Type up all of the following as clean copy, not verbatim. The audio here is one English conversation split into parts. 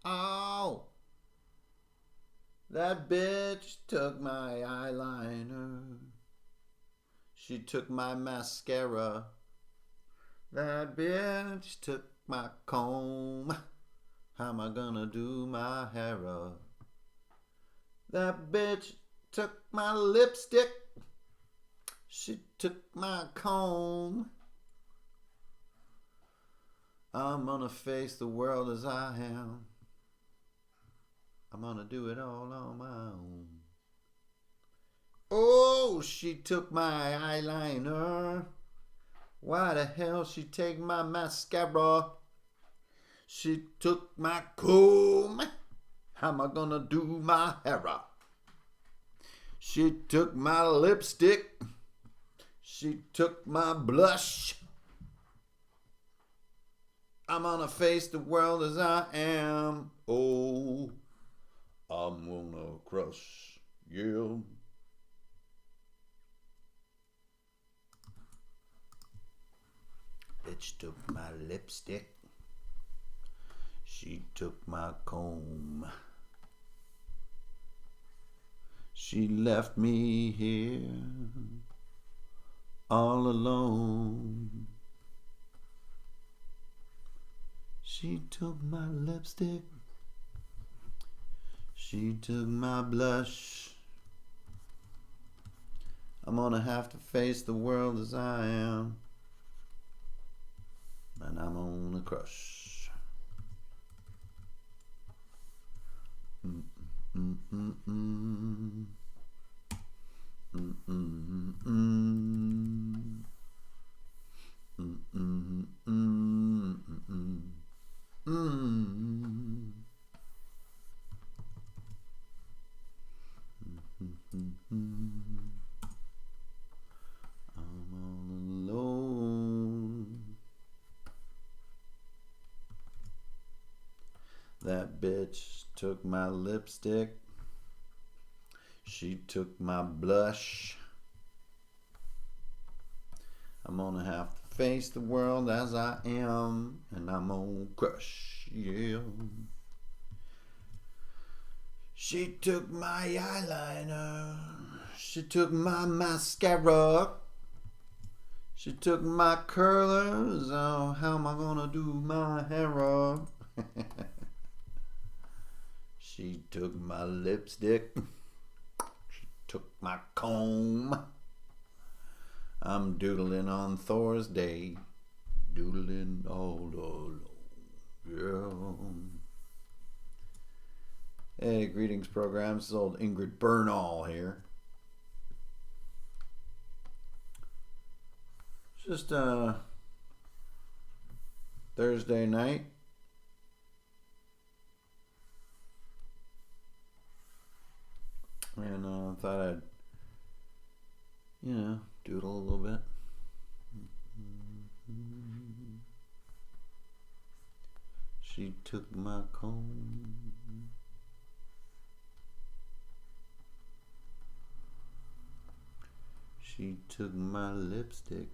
Oh, that bitch took my eyeliner. She took my mascara. That bitch took my comb. How am I gonna do my hair up? That bitch took my lipstick. She took my comb. I'm gonna face the world as I am. I'm gonna do it all on my own. Oh, she took my eyeliner. Why the hell she take my mascara? She took my comb. How am I gonna do my hair up? She took my lipstick. She took my blush. I'm gonna face the world as I am. Oh, I'm gonna crush you. Bitch took my lipstick. She took my comb. She left me here all alone. She took my lipstick. She took my blush. I'm gonna have to face the world as I am. And I'm on a crush. I'm all alone. That bitch took my lipstick. She took my blush. I'm gonna have to face the world as I am, and I'm gonna crush you. She took my eyeliner. She took my mascara. She took my curlers. Oh, how am I gonna do my hair up? She took my lipstick. She took my comb. I'm doodling on Thor's day. Doodling all alone. Yeah. Hey, greetings, programs. This is old Ingrid Bernal here. It's just Thursday night. And thought I'd, doodle a little bit. She took my comb. She took my lipstick.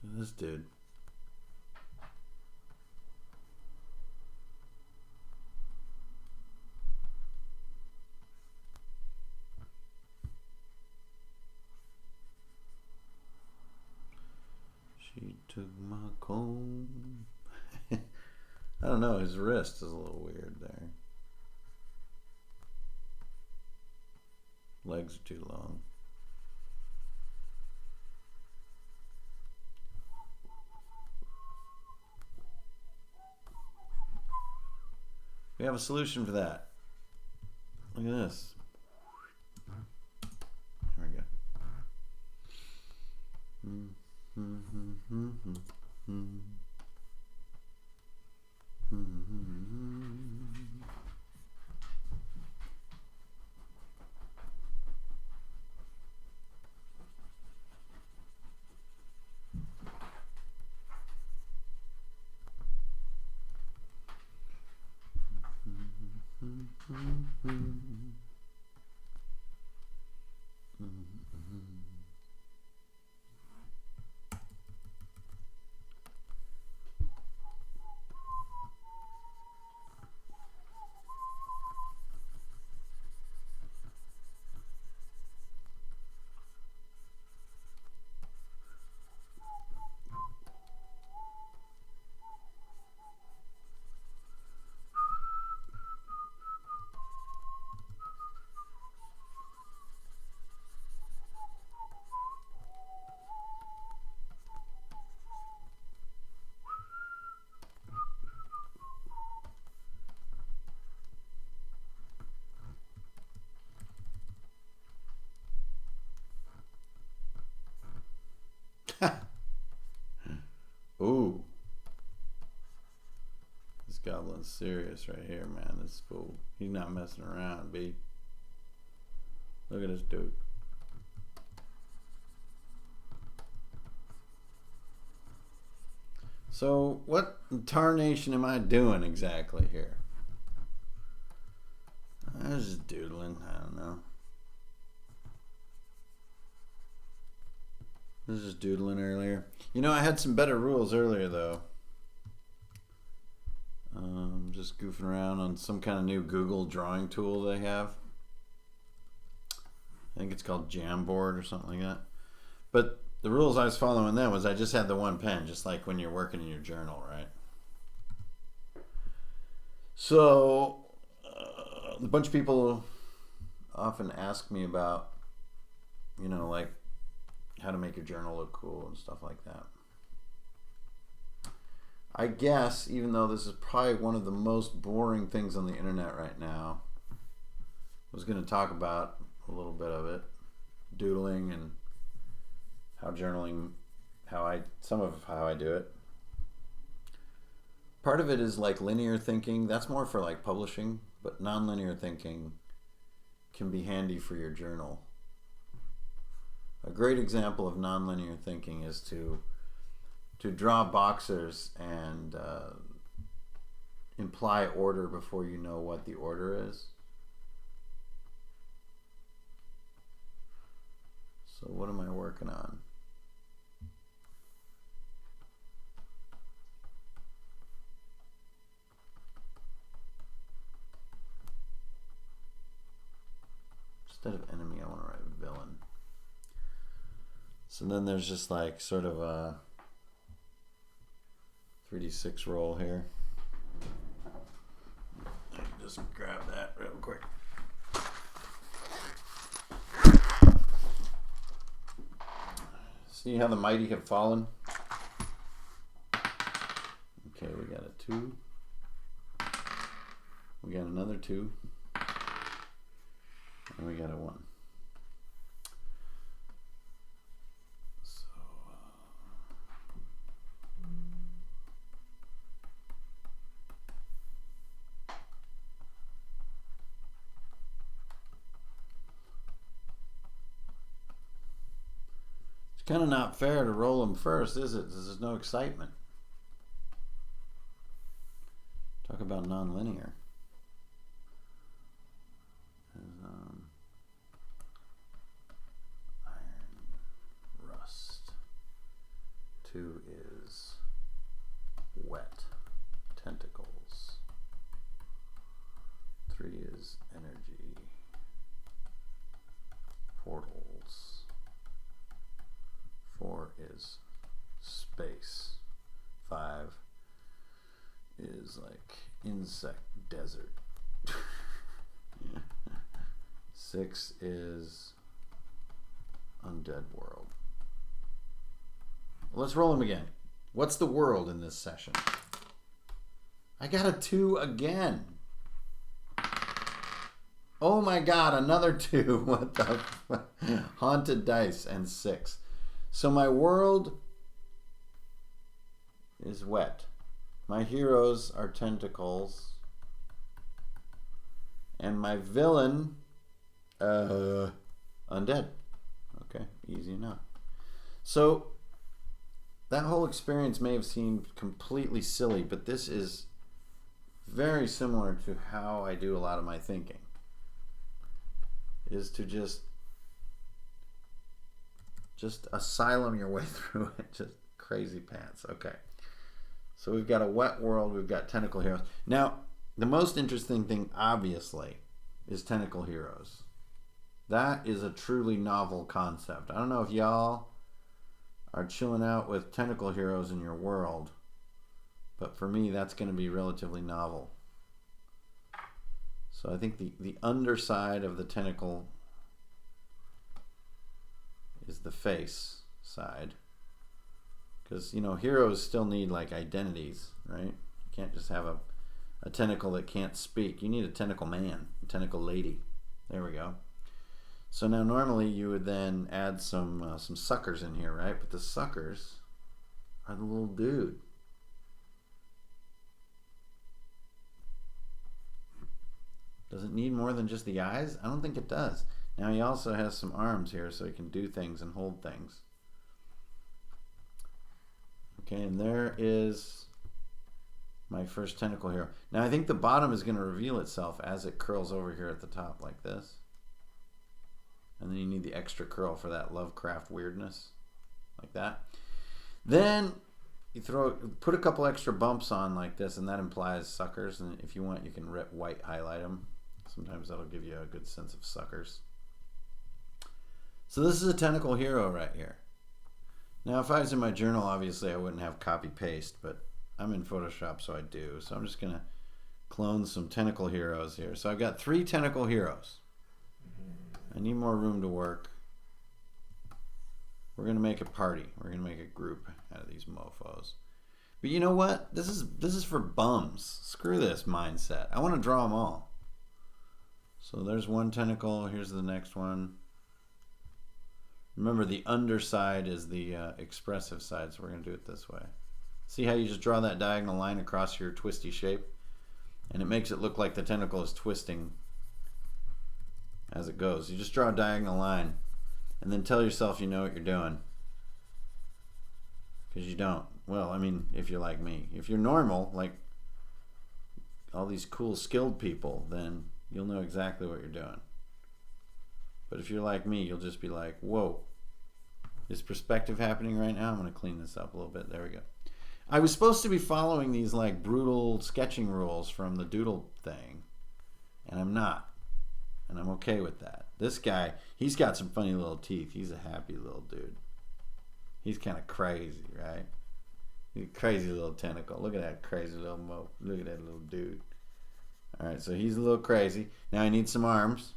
This dude. She took my comb. I don't know, his wrist is a little weird there. Legs are too long. We have a solution for that. Look at this. Here we go. Ooh. This goblin's serious right here, man. This fool. He's not messing around, B. Look at this dude. So, what tarnation am I doing exactly here? I was just doodling. I don't know. I was just doodling earlier. You know, I had some better rules earlier, though. Just goofing around on some kind of new Google drawing tool they have. I think it's called Jamboard or something like that. But the rules I was following then was I just had the one pen, just like when you're working in your journal, right? So, a bunch of people often ask me about, you know, like how to make your journal look cool and stuff like that. I guess, even though this is probably one of the most boring things on the internet right now, I was going to talk about a little bit of it, doodling and how journaling, some of how I do it. Part of it is like linear thinking. That's more for like publishing, but non-linear thinking can be handy for your journal. A great example of non-linear thinking is to draw boxers and imply order before you know what the order is. So what am I working on? Instead of enemy, I want to write villain. So then there's just like sort of a 3d6 roll here. I can just grab that real quick. See how the mighty have fallen? Okay, we got a 2. We got another 2. And we got a 1. Kind of not fair to roll them first, is it? There's no excitement. Talk about non-linear. Iron, rust. 2 is wet, tentacles. 3 is energy, portals. 4 is space. 5 is like insect desert. 6 is undead world. Let's roll them again. What's the world in this session? I got a 2 again. Oh my god, another 2. What the haunted dice and 6. So my world is wet. My heroes are tentacles. And my villain, undead. Okay, easy enough. So, that whole experience may have seemed completely silly, but this is very similar to how I do a lot of my thinking. Is to just asylum your way through it. Just crazy pants. Okay. So we've got a wet world. We've got tentacle heroes. Now, the most interesting thing, obviously, is tentacle heroes. That is a truly novel concept. I don't know if y'all are chilling out with tentacle heroes in your world, but for me, that's going to be relatively novel. So I think the underside of the tentacle is the face side. Because, you know, heroes still need, like, identities, right? You can't just have a tentacle that can't speak. You need a tentacle man, a tentacle lady. There we go. So now normally you would then add some suckers in here, right? But the suckers are the little dude. Does it need more than just the eyes? I don't think it does. Now he also has some arms here so he can do things and hold things. Okay, and there is my first tentacle hero. Now I think the bottom is going to reveal itself as it curls over here at the top like this. And then you need the extra curl for that Lovecraft weirdness. Like that. Then you put a couple extra bumps on like this, and that implies suckers. And if you want, you can white highlight them. Sometimes that'll give you a good sense of suckers. So this is a tentacle hero right here. Now if I was in my journal, obviously I wouldn't have copy paste, but I'm in Photoshop, so I do. So I'm just going to clone some tentacle heroes here. So I've got 3 tentacle heroes. I need more room to work. We're going to make a party. We're going to make a group out of these mofos. But you know what? This is for bums. Screw this mindset. I want to draw them all. So there's one tentacle. Here's the next one. Remember, the underside is the expressive side, so we're going to do it this way. See how you just draw that diagonal line across your twisty shape? And it makes it look like the tentacle is twisting as it goes. You just draw a diagonal line and then tell yourself you know what you're doing. Because you don't. Well, I mean, if you're like me. If you're normal, like all these cool skilled people, then you'll know exactly what you're doing. But if you're like me, you'll just be like, whoa, is perspective happening right now? I'm going to clean this up a little bit. There we go. I was supposed to be following these like brutal sketching rules from the doodle thing, and I'm not. And I'm okay with that. This guy, he's got some funny little teeth. He's a happy little dude. He's kind of crazy, right? He's a crazy little tentacle. Look at that crazy little mo. Look at that little dude. All right, so he's a little crazy. Now I need some arms.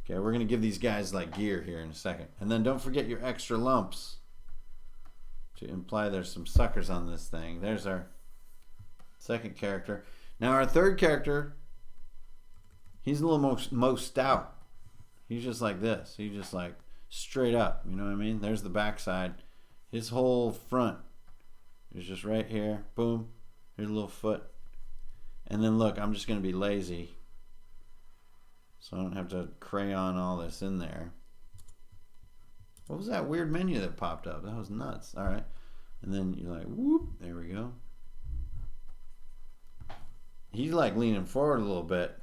Okay, we're going to give these guys like gear here in a second. And then don't forget your extra lumps to imply there's some suckers on this thing. There's our second character. Now our third character, he's a little more stout. He's just like this. He's just like straight up. You know what I mean? There's the backside. His whole front is just right here. Boom. Here's a little foot. And then look, I'm just going to be lazy, so I don't have to crayon all this in there. What was that weird menu that popped up? That was nuts. All right. And then you're like, whoop. There we go. He's like leaning forward a little bit.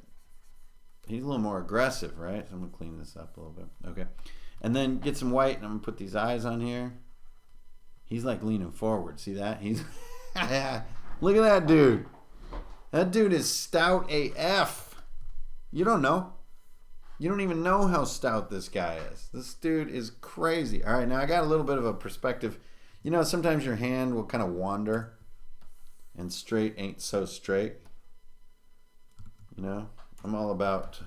He's a little more aggressive, right? So I'm going to clean this up a little bit. Okay. And then get some white, and I'm going to put these eyes on here. He's like leaning forward. See that? He's look at that dude. That dude is stout AF. You don't know. You don't even know how stout this guy is. This dude is crazy. All right, now I got a little bit of a perspective. You know, sometimes your hand will kind of wander, and straight ain't so straight. You know, I'm all about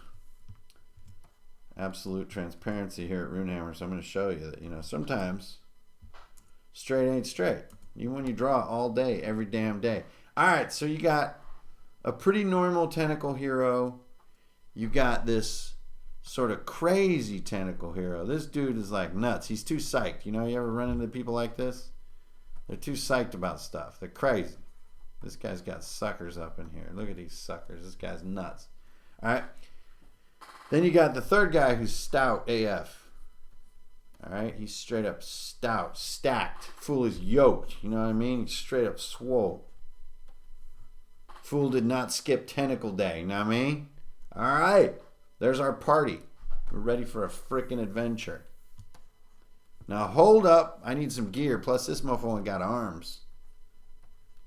absolute transparency here at Runehammer, so I'm going to show you that, you know, sometimes straight ain't straight. Even when you draw all day, every damn day. All right, so you got a pretty normal tentacle hero. You got this sort of crazy tentacle hero. This dude is like nuts. He's too psyched. You know, you ever run into people like this? They're too psyched about stuff. They're crazy. This guy's got suckers up in here. Look at these suckers. This guy's nuts. All right. Then you got the third guy who's stout AF. All right. He's straight up stout, stacked. Fool is yoked. You know what I mean? He's straight up swole. Fool did not skip tentacle day. You know what I mean? All right. There's our party. We're ready for a freaking adventure. Now hold up. I need some gear. Plus this motherfucker got arms.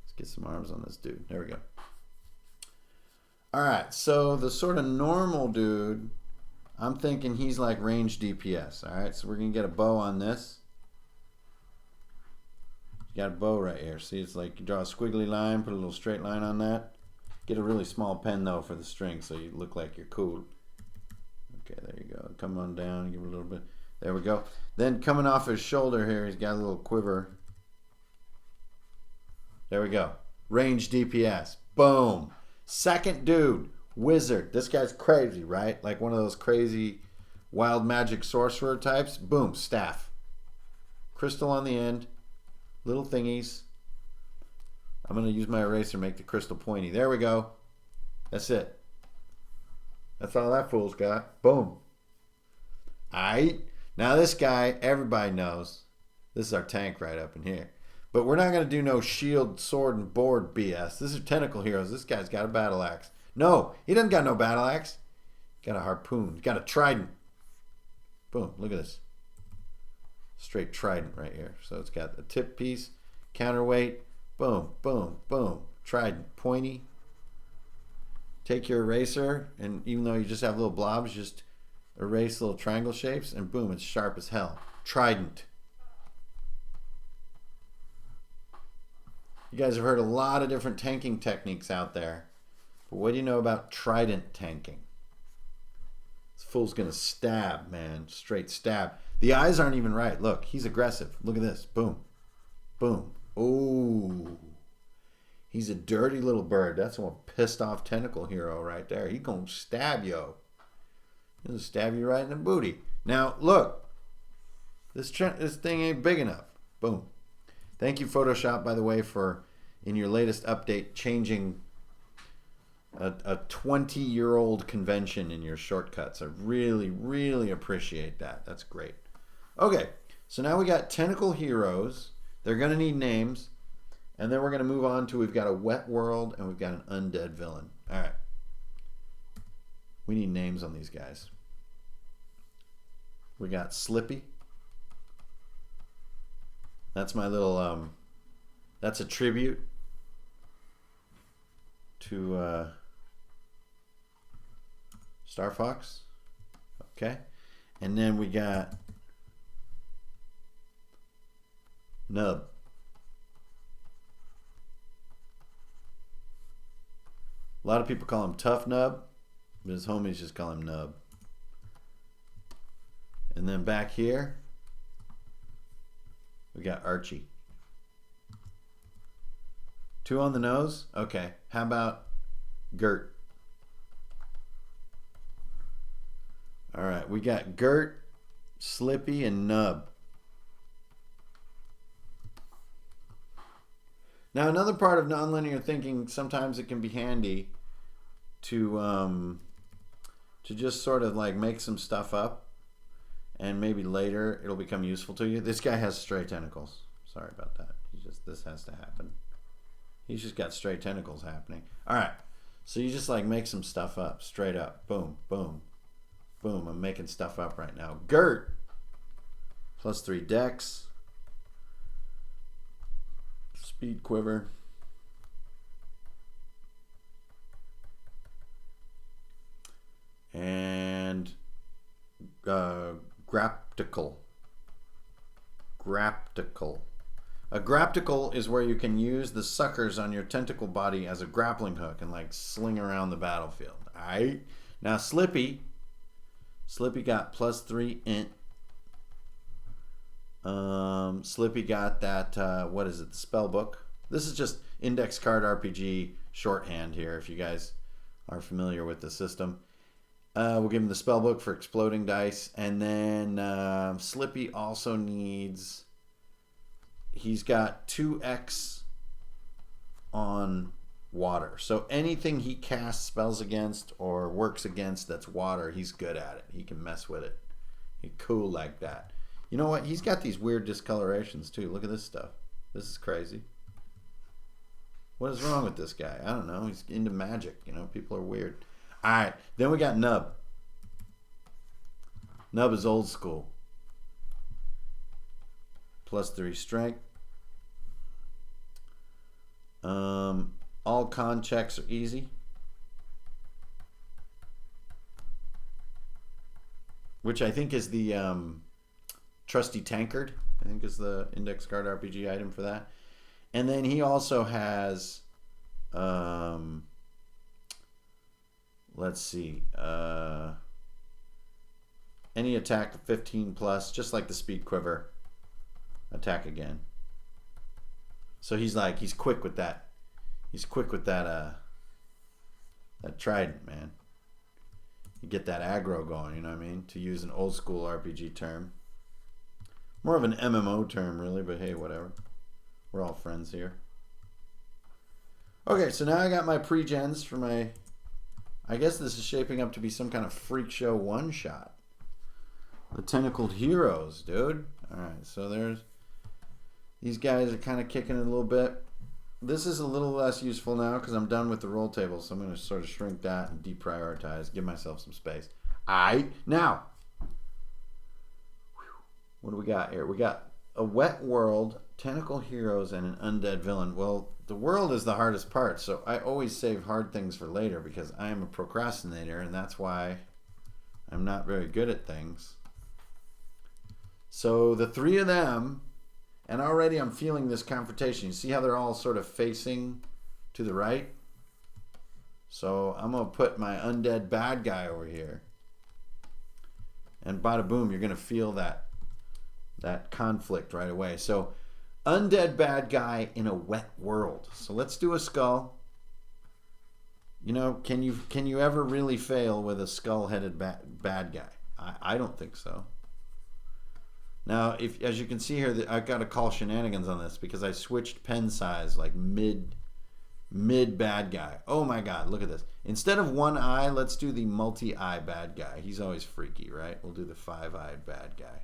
Let's get some arms on this dude. There we go. Alright, so the sort of normal dude, I'm thinking he's like range DPS. Alright, so we're going to get a bow on this. You got a bow right here. See, it's like you draw a squiggly line, put a little straight line on that. Get a really small pen though for the string so you look like you're cool. Okay, there you go. Come on down, give it a little bit. There we go. Then coming off his shoulder here, he's got a little quiver. There we go. Range DPS. Boom. Second dude, wizard. This guy's crazy, right? Like one of those crazy wild magic sorcerer types. Boom, staff. Crystal on the end. Little thingies. I'm going to use my eraser, make the crystal pointy. There we go. That's it. That's all that fool's got. Boom. Alright. Now this guy, everybody knows. This is our tank right up in here. But we're not going to do no shield, sword, and board BS. This is tentacle heroes. This guy's got a battle axe. No, he doesn't got no battle axe. Got a harpoon. He's got a trident. Boom, look at this. Straight trident right here. So it's got a tip piece, counterweight. Boom, boom, boom. Trident, pointy. Take your eraser, and even though you just have little blobs, just erase little triangle shapes, and boom, it's sharp as hell. Trident. You guys have heard a lot of different tanking techniques out there. But what do you know about trident tanking? This fool's going to stab, man. Straight stab. The eyes aren't even right. Look, he's aggressive. Look at this. Boom. Boom. Ooh. He's a dirty little bird. That's one pissed off tentacle hero right there. He going to stab yo. He's going to stab you right in the booty. Now, look. This thing ain't big enough. Boom. Thank you, Photoshop, by the way, for, in your latest update, changing a 20-year-old convention in your shortcuts. I really, really appreciate that. That's great. Okay, so now we got tentacle heroes. They're going to need names. And then we're going to move on to, we've got a wet world and we've got an undead villain. All right. We need names on these guys. We got Slippy. That's my little, that's a tribute to Star Fox. Okay. And then we got Nub. A lot of people call him Tough Nub, but his homies just call him Nub. And then back here, we got Archie. 2 on the nose? Okay. How about Gert? Alright, we got Gert, Slippy, and Nub. Now another part of nonlinear thinking, sometimes it can be handy to just sort of like make some stuff up. And maybe later it'll become useful to you. This guy has stray tentacles. Sorry about that. This has to happen. He's just got stray tentacles happening. All right. So you just like make some stuff up. Straight up. Boom, boom, boom. I'm making stuff up right now. Gert. +3 dex. Speed quiver. And graptical. Graptical. A graptical is where you can use the suckers on your tentacle body as a grappling hook and like sling around the battlefield. Alright? Now Slippy. Slippy got +3 int. Slippy got that, what is it, the spell book. This is just index card RPG shorthand here if you guys are familiar with the system. We'll give him the spell book for exploding dice. And then Slippy also needs he's got 2x on water. So anything he casts spells against or works against that's water, he's good at it. He can mess with it. He's cool like that. You know what? He's got these weird discolorations too. Look at this stuff. This is crazy. What is wrong with this guy? I don't know. He's into magic. You know, people are weird. All right. Then we got Nub. Nub is old school. +3 strength. All con checks are easy. Which I think is the Trusty Tankard. I think is the index card RPG item for that. And then he also has, let's see, any attack 15+, just like the Speed Quiver, attack again. So he's quick with that. He's quick with that trident, man. You get that aggro going, you know what I mean? To use an old school RPG term. More of an MMO term, really, but hey, whatever. We're all friends here. Okay, so now I got my pre-gens for my... I guess this is shaping up to be some kind of freak show one-shot. The Tentacled Heroes, dude. Alright, so there's... These guys are kind of kicking it a little bit. This is a little less useful now because I'm done with the roll table, so I'm going to sort of shrink that and deprioritize, give myself some space. Alright, now... What do we got here? We got a wet world, tentacle heroes, and an undead villain. Well, the world is the hardest part, so I always save hard things for later because I am a procrastinator, and that's why I'm not very good at things. So the three of them, and already I'm feeling this confrontation. You see how they're all sort of facing to the right? So I'm going to put my undead bad guy over here. And bada boom, you're going to feel that conflict right away. So undead bad guy in a wet world. So let's do a skull. You know, can you ever really fail with a skull-headed bad guy? I don't think so. Now, if as you can see here, I've got to call shenanigans on this because I switched pen size like mid bad guy. Oh my God, look at this. Instead of one eye, let's do the multi-eye bad guy. He's always freaky, right? We'll do the 5-eyed bad guy.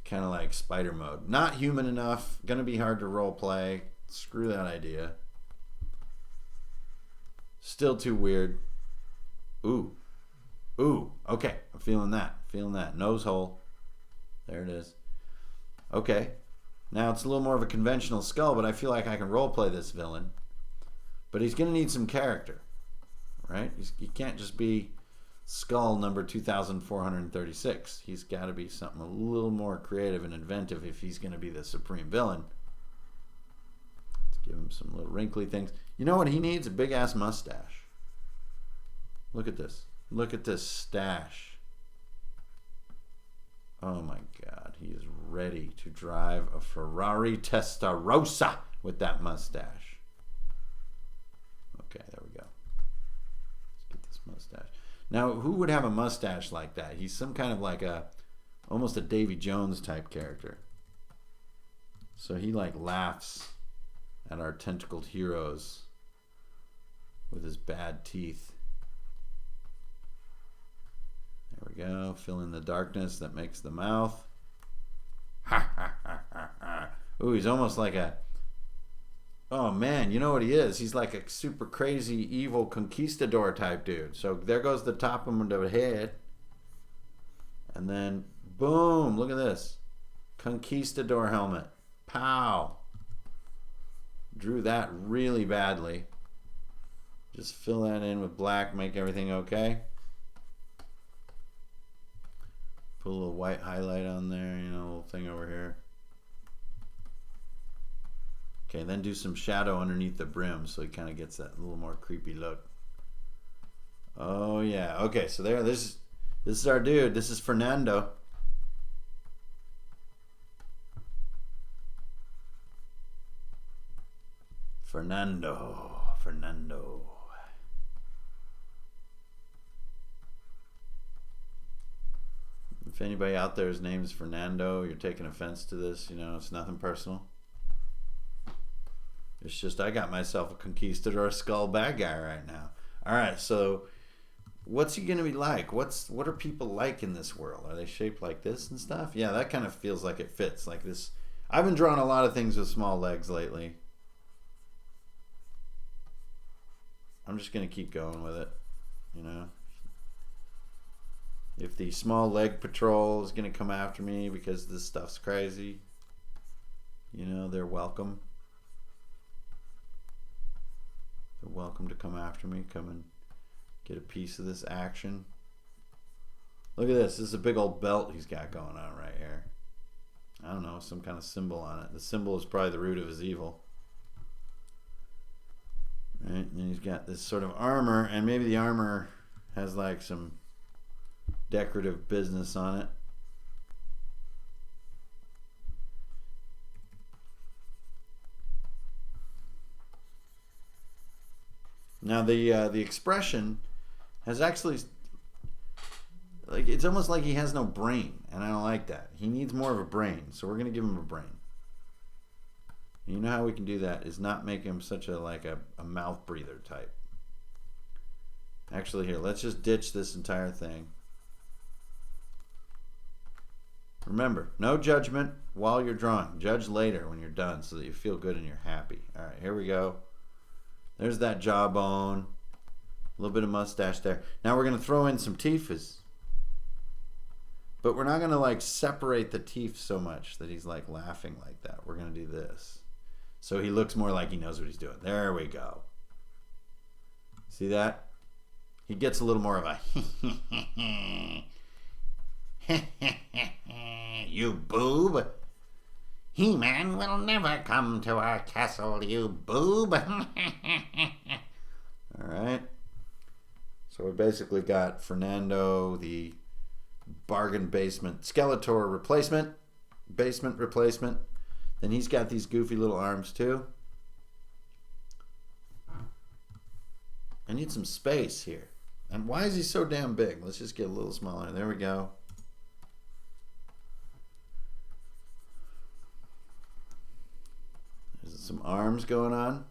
Kind of like spider mode. Not human enough. Gonna be hard to role play. Screw that idea. Still too weird. Ooh. Ooh. Okay. I'm feeling that. Feeling that. Nose hole. There it is. Okay. Now it's a little more of a conventional skull, but I feel like I can role play this villain. But he's gonna need some character. Right? He can't just be skull number 2436. He's got to be something a little more creative and inventive if he's going to be the supreme villain. Let's give him some little wrinkly things. You know what he needs? A big ass mustache. Look at this. Look at this stash. Oh my God. He is ready to drive a Ferrari Testarossa with that mustache. Okay, there we go. Let's get this mustache. Now, who would have a mustache like that? He's some kind of like almost a Davy Jones type character. So he like laughs at our tentacled heroes with his bad teeth. There we go. Fill in the darkness that makes the mouth. Ha ha ha ha ha. Ooh, he's almost like a... Oh man, you know what he is? He's like a super crazy, evil conquistador type dude. So there goes the top of the head. And then, boom, look at this. Conquistador helmet. Pow. Drew that really badly. Just fill that in with black, make everything okay. Put a little white highlight on there, you know, a little thing over here. Okay, then do some shadow underneath the brim so he kind of gets that little more creepy look. Oh yeah. Okay, so there, this is our dude. This is Fernando. Fernando. If anybody out there's name is Fernando, you're taking offense to this, you know, it's nothing personal. It's just I got myself a conquistador skull bad guy right now. All right, so what's he gonna be like? What are people like in this world? Are they shaped like this and stuff? Yeah, that kind of feels like it fits. Like this. I've been drawing a lot of things with small legs lately. I'm just gonna keep going with it, you know. If the small leg patrol is gonna come after me because this stuff's crazy, you know, they're welcome. They're welcome to come after me. Come and get a piece of this action. Look at this. This is a big old belt he's got going on right here. I don't know, some kind of symbol on it. The symbol is probably the root of his evil. Right? And he's got this sort of armor, and maybe the armor has like some decorative business on it. Now the expression has actually, like, it's almost like he has no brain, and I don't like that. He needs more of a brain, so we're gonna give him a brain. And you know how we can do that is not make him such a mouth breather type. Actually, here, let's just ditch this entire thing. Remember, no judgment while you're drawing. Judge later when you're done so that you feel good and you're happy. All right, here we go. There's that jawbone. A little bit of mustache there. Now we're going to throw in some teeth. But we're not going to like separate the teeth so much that he's like laughing like that. We're going to do this. So he looks more like he knows what he's doing. There we go. See that? He gets a little more of a you boob. He-Man will never come to our castle, you boob. Alright. So we basically got Fernando, the bargain basement, Skeletor replacement, basement replacement. Then he's got these goofy little arms too. I need some space here. And why is he so damn big? Let's just get a little smaller. There we go. There's some arms going on.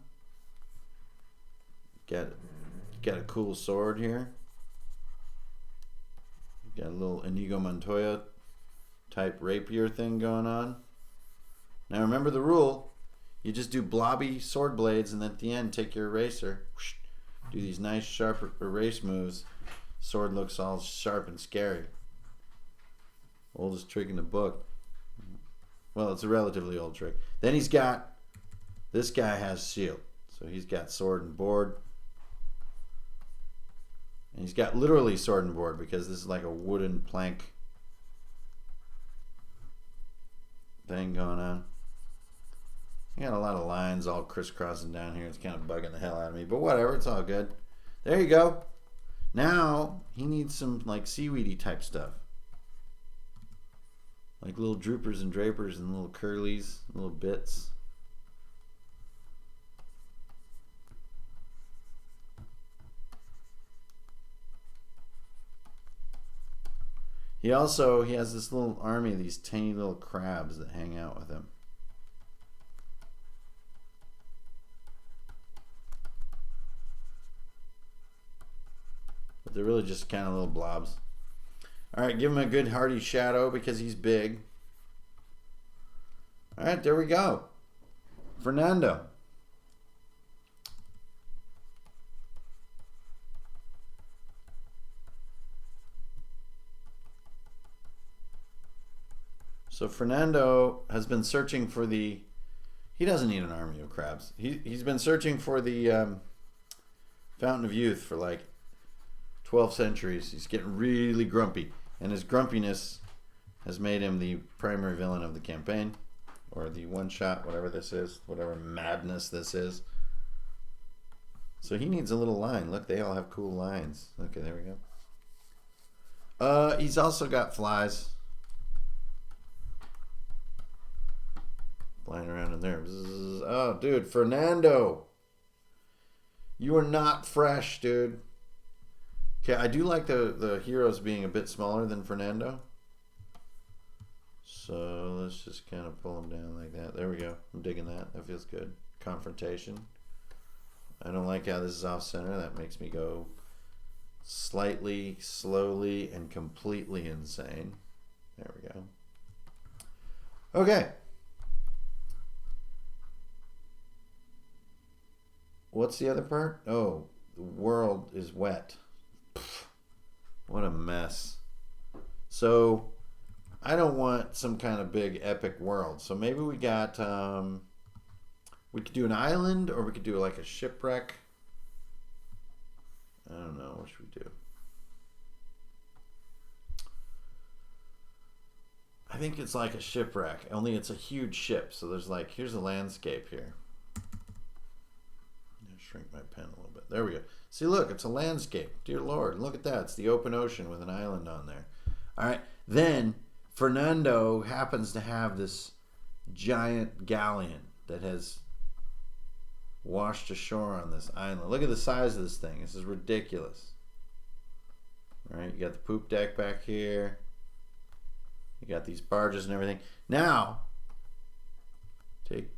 Got a cool sword here. Got a little Inigo Montoya type rapier thing going on. Now remember the rule. You just do blobby sword blades and then at the end take your eraser. Whoosh, do these nice sharp erase moves. Sword looks all sharp and scary. Oldest trick in the book. Well, it's a relatively old trick. Then he's got, this guy has shield. So he's got sword and board. And he's got literally sword and board because this is like a wooden plank thing going on. I got a lot of lines all crisscrossing down here. It's kind of bugging the hell out of me, but whatever, it's all good. There you go. Now he needs some like seaweedy type stuff. Like little droopers and drapers and little curlies, little bits. He has this little army of these tiny little crabs that hang out with him. But they're really just kind of little blobs. All right, give him a good hearty shadow because he's big. All right, there we go. Fernando. So Fernando has been searching for the, he doesn't need an army of crabs. He's been searching for the Fountain of Youth for like 12 centuries. He's getting really grumpy. And his grumpiness has made him the primary villain of the campaign. Or the one-shot, whatever this is. Whatever madness this is. So he needs a little line. Look, they all have cool lines. Okay, there we go. He's also got flies. Flying around in there. Bzzz. Oh, dude, Fernando. You are not fresh, dude. Okay, I do like the heroes being a bit smaller than Fernando. So let's just kind of pull them down like that. There we go. I'm digging that. That feels good. Confrontation. I don't like how this is off center. That makes me go slightly, slowly, and completely insane. There we go. Okay. What's the other part? Oh, the world is wet. Pfft, what a mess. So I don't want some kind of big epic world. So maybe we got, we could do an island, or we could do like a shipwreck. I don't know. What should we do? I think it's like a shipwreck, only it's a huge ship. So there's like, here's a landscape here. Shrink my pen a little bit. There we go. See, look, it's a landscape. Dear Lord, look at that. It's the open ocean with an island on there. All right. Then Fernando happens to have this giant galleon that has washed ashore on this island. Look at the size of this thing. This is ridiculous. All right. You got the poop deck back here. You got these barges and everything. Now,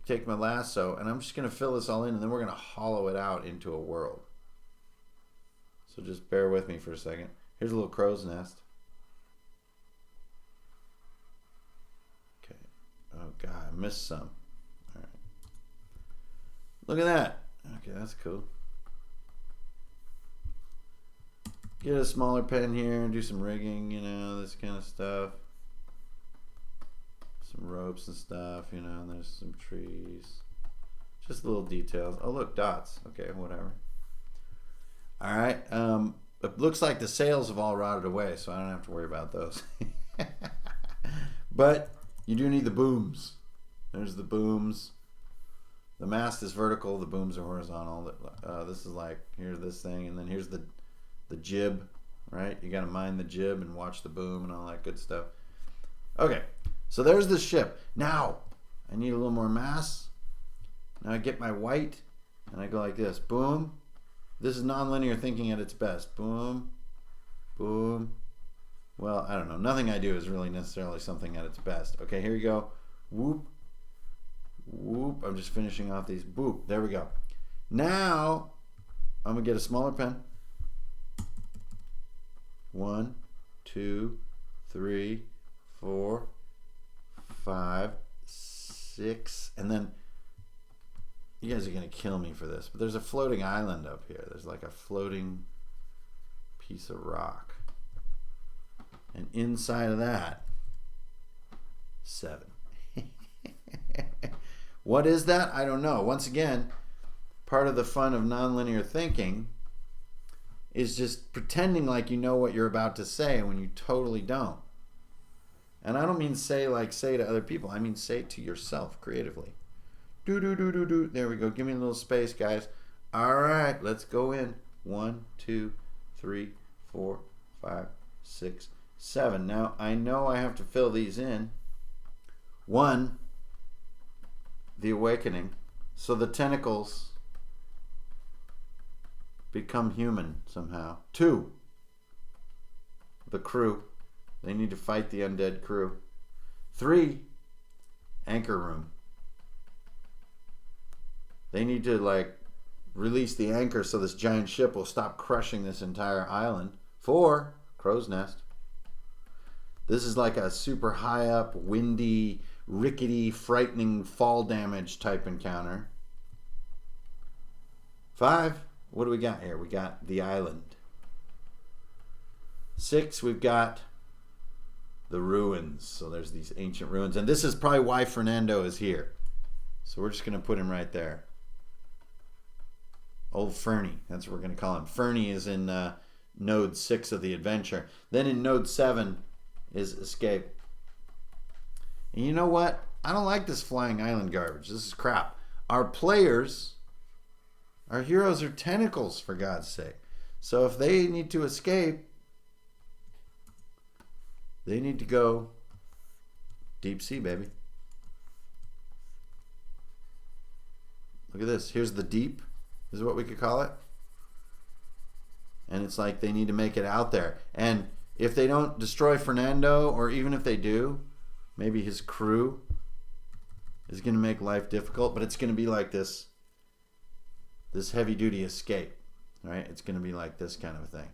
take my lasso, and I'm just going to fill this all in, and then we're going to hollow it out into a world. So just bear with me for a second. Here's a little crow's nest. Okay. Oh, God, I missed some. All right. Look at that. Okay, that's cool. Get a smaller pen here and do some rigging, you know, this kind of stuff. Some ropes and stuff, you know, and there's some trees. Just little details. Oh, look, dots. Okay, whatever. All right. It looks like the sails have all rotted away, so I don't have to worry about those. But you do need the booms. There's the booms. The mast is vertical. The booms are horizontal. This is like, here's this thing, and then here's the jib, right? You got to mind the jib and watch the boom and all that good stuff. Okay. So there's the ship. Now, I need a little more mass. Now I get my white, and I go like this. Boom. This is nonlinear thinking at its best. Boom. Boom. Well, I don't know. Nothing I do is really necessarily something at its best. Okay, here you go. Whoop. Whoop. I'm just finishing off these. Boop. There we go. Now, I'm going to get a smaller pen. 1, 2, 3, 4, 5, 6, and then you guys are gonna kill me for this, but there's a floating island up here. There's like a floating piece of rock, and inside of that, 7. What is that? I don't know. Once again, part of the fun of nonlinear thinking is just pretending like you know what you're about to say when you totally don't. And I don't mean say to other people. I mean say to yourself creatively. Do, do, do, do, do. There we go. Give me a little space, guys. All right, let's go in. 1, 2, 3, 4, 5, 6, 7. Now, I know I have to fill these in. 1, the awakening. So the tentacles become human somehow. 2, the crew. They need to fight the undead crew. 3, anchor room. They need to like release the anchor so this giant ship will stop crushing this entire island. 4, crow's nest. This is like a super high up, windy, rickety, frightening fall damage type encounter. 5, what do we got here? We got the island. 6, we've got the ruins. So there's these ancient ruins. And this is probably why Fernando is here. So we're just going to put him right there. Old Fernie. That's what we're going to call him. Fernie is in node 6 of the adventure. Then in node 7 is escape. And you know what? I don't like this flying island garbage. This is crap. Our players, our heroes are tentacles, for God's sake. So if they need to escape, they need to go deep sea, baby. Look at this. Here's the deep, is what we could call it. And it's like they need to make it out there. And if they don't destroy Fernando, or even if they do, maybe his crew is going to make life difficult, but it's going to be like this heavy duty escape, right? It's going to be like this kind of a thing.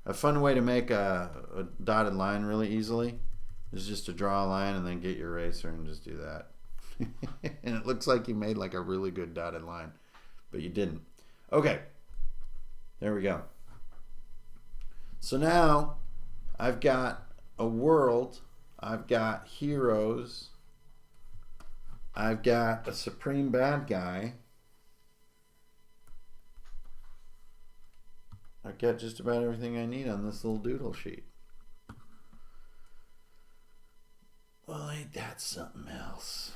A fun way to make a dotted line really easily is just to draw a line and then get your eraser and just do that. And it looks like you made like a really good dotted line, but you didn't. Okay, there we go. So now I've got a world, I've got heroes, I've got a supreme bad guy, I've got just about everything I need on this little doodle sheet. Well, ain't that something else?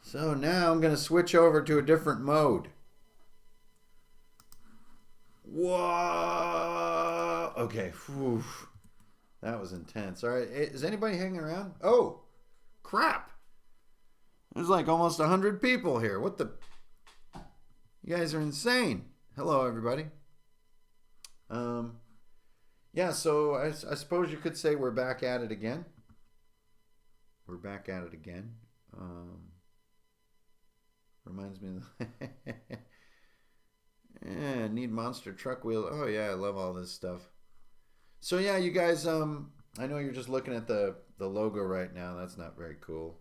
So now I'm going to switch over to a different mode. Whoa! Okay, whew. That was intense. All right, is anybody hanging around? Oh, crap! There's like almost 100 people here. What the? You guys are insane. Hello, everybody. Yeah, so I suppose you could say we're back at it again. We're back at it again. Reminds me of yeah, need monster truck wheel. Oh yeah, I love all this stuff. So yeah, you guys, I know you're just looking at the logo right now. That's not very cool.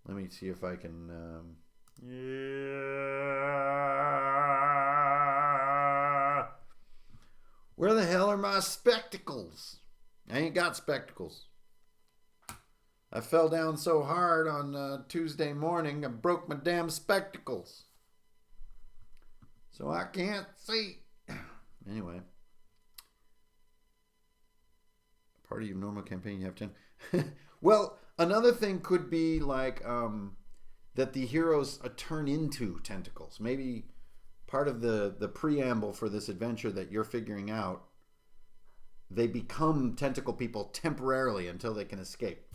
Let me see if I can yeah. Where the hell are my spectacles? I ain't got spectacles. I fell down so hard on Tuesday morning, I broke my damn spectacles. So I can't see. Anyway. Part of your normal campaign, you have 10. Well, another thing could be like that the heroes turn into tentacles. Maybe part of the preamble for this adventure that you're figuring out, they become tentacle people temporarily until they can escape.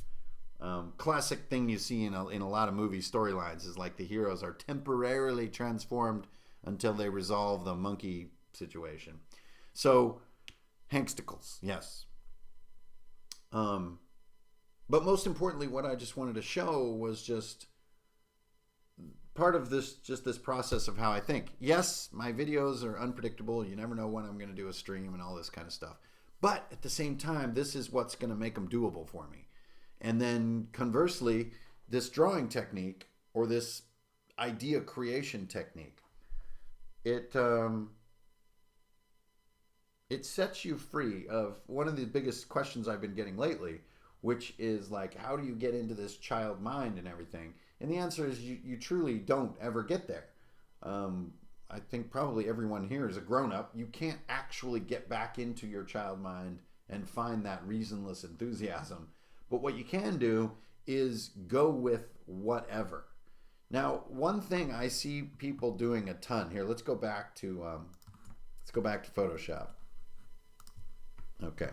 Classic thing you see in a lot of movie storylines is like the heroes are temporarily transformed until they resolve the monkey situation. So, Hanksticles, yes. But most importantly, what I just wanted to show was just part of this process of how I think. Yes, my videos are unpredictable. You never know when I'm going to do a stream and all this kind of stuff. But at the same time, this is what's going to make them doable for me. And then conversely, this drawing technique or this idea creation technique, it sets you free of one of the biggest questions I've been getting lately, which is like, how do you get into this child mind and everything? And the answer is you truly don't ever get there. I think probably everyone here is a grown-up. You can't actually get back into your child mind and find that reasonless enthusiasm. But what you can do is go with whatever. Now, one thing I see people doing a ton here. Let's go back to Photoshop. Okay,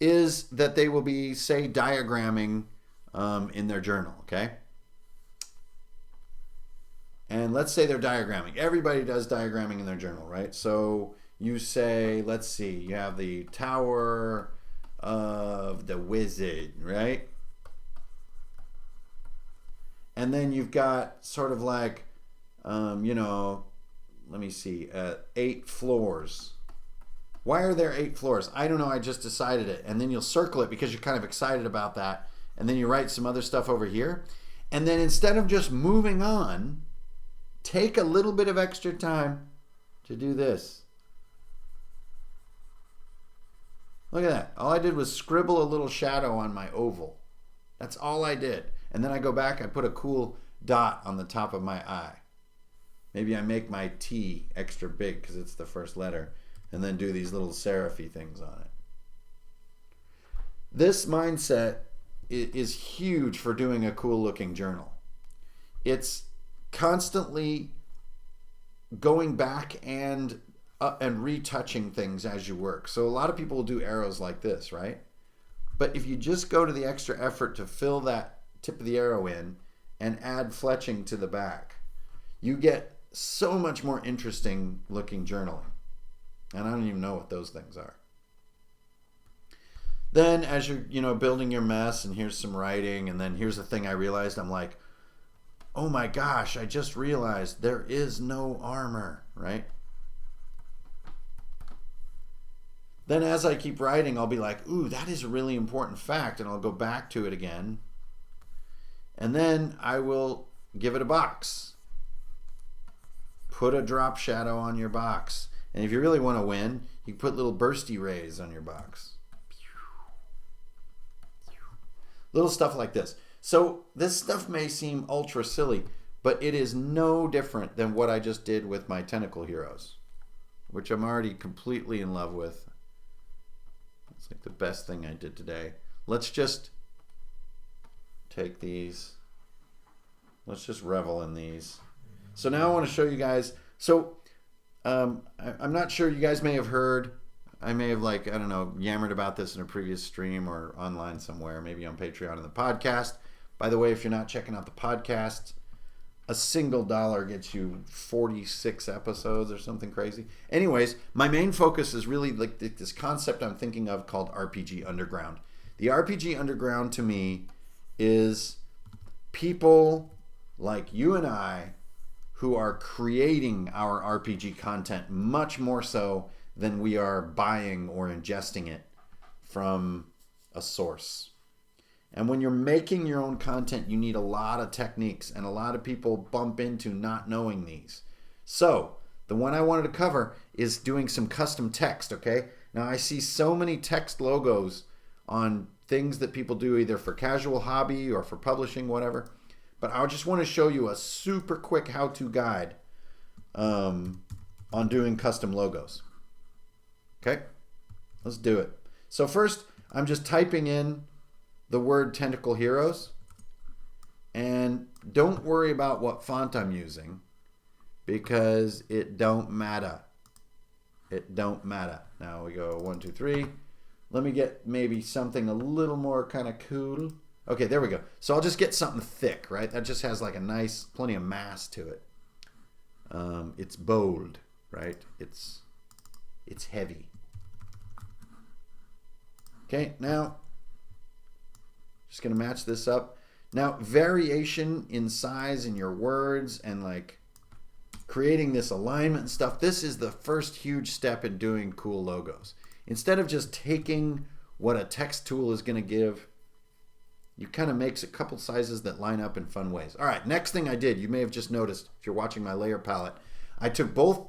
is that they will be, say, diagramming in their journal. Okay, and let's say they're diagramming. Everybody does diagramming in their journal, right? So you say, let's see, you have the Tower of the Wizard, right? And then you've got sort of like, let me see, 8 floors. Why are there 8 floors? I don't know, I just decided it. And then you'll circle it because you're kind of excited about that. And then you write some other stuff over here. And then instead of just moving on, take a little bit of extra time to do this. Look at that. All I did was scribble a little shadow on my oval. That's all I did. And then I go back, I put a cool dot on the top of my eye. Maybe I make my T extra big because it's the first letter, and then do these little serify things on it. This mindset is huge for doing a cool looking journal. It's constantly going back and retouching things as you work. So a lot of people will do arrows like this, right? But if you just go to the extra effort to fill that tip of the arrow in and add fletching to the back, you get so much more interesting looking journaling. And I don't even know what those things are. Then as you're, building your mess, and here's some writing, and then here's the thing I realized. I'm like, oh my gosh, I just realized there is no armor, right? Then as I keep writing, I'll be like, ooh, that is a really important fact, and I'll go back to it again. And then I will give it a box. Put a drop shadow on your box. And if you really want to win, you can put little bursty rays on your box. Little stuff like this. So this stuff may seem ultra silly, but it is no different than what I just did with my tentacle heroes, which I'm already completely in love with. It's like the best thing I did today. Let's just take these. Let's just revel in these. So now I want to show you guys. So I'm not sure, you guys may have heard. I may have, I don't know, yammered about this in a previous stream or online somewhere, maybe on Patreon and the podcast. By the way, if you're not checking out the podcast, a single dollar gets you 46 episodes or something crazy. Anyways, my main focus is really like this concept I'm thinking of called RPG Underground. The RPG Underground to me is people like you and I who are creating our RPG content much more so than we are buying or ingesting it from a source. And when you're making your own content, you need a lot of techniques, and a lot of people bump into not knowing these. So the one I wanted to cover is doing some custom text, okay? Now I see so many text logos on things that people do either for casual hobby or for publishing, whatever. But I just want to show you a super quick how-to guide on doing custom logos. Okay, let's do it. So first, I'm just typing in the word tentacle heroes, and don't worry about what font I'm using because it don't matter. It don't matter. Now we go 1, 2, 3. Let me get maybe something a little more kind of cool. Okay, there we go. So I'll just get something thick, right? That just has like a nice, plenty of mass to it. It's bold, right? It's heavy. Okay, now just gonna match this up. Now, variation in size in your words and like creating this alignment and stuff, this is the first huge step in doing cool logos. Instead of just taking what a text tool is gonna give, you kind of makes a couple sizes that line up in fun ways. All right, next thing I did, you may have just noticed if you're watching my layer palette, I took both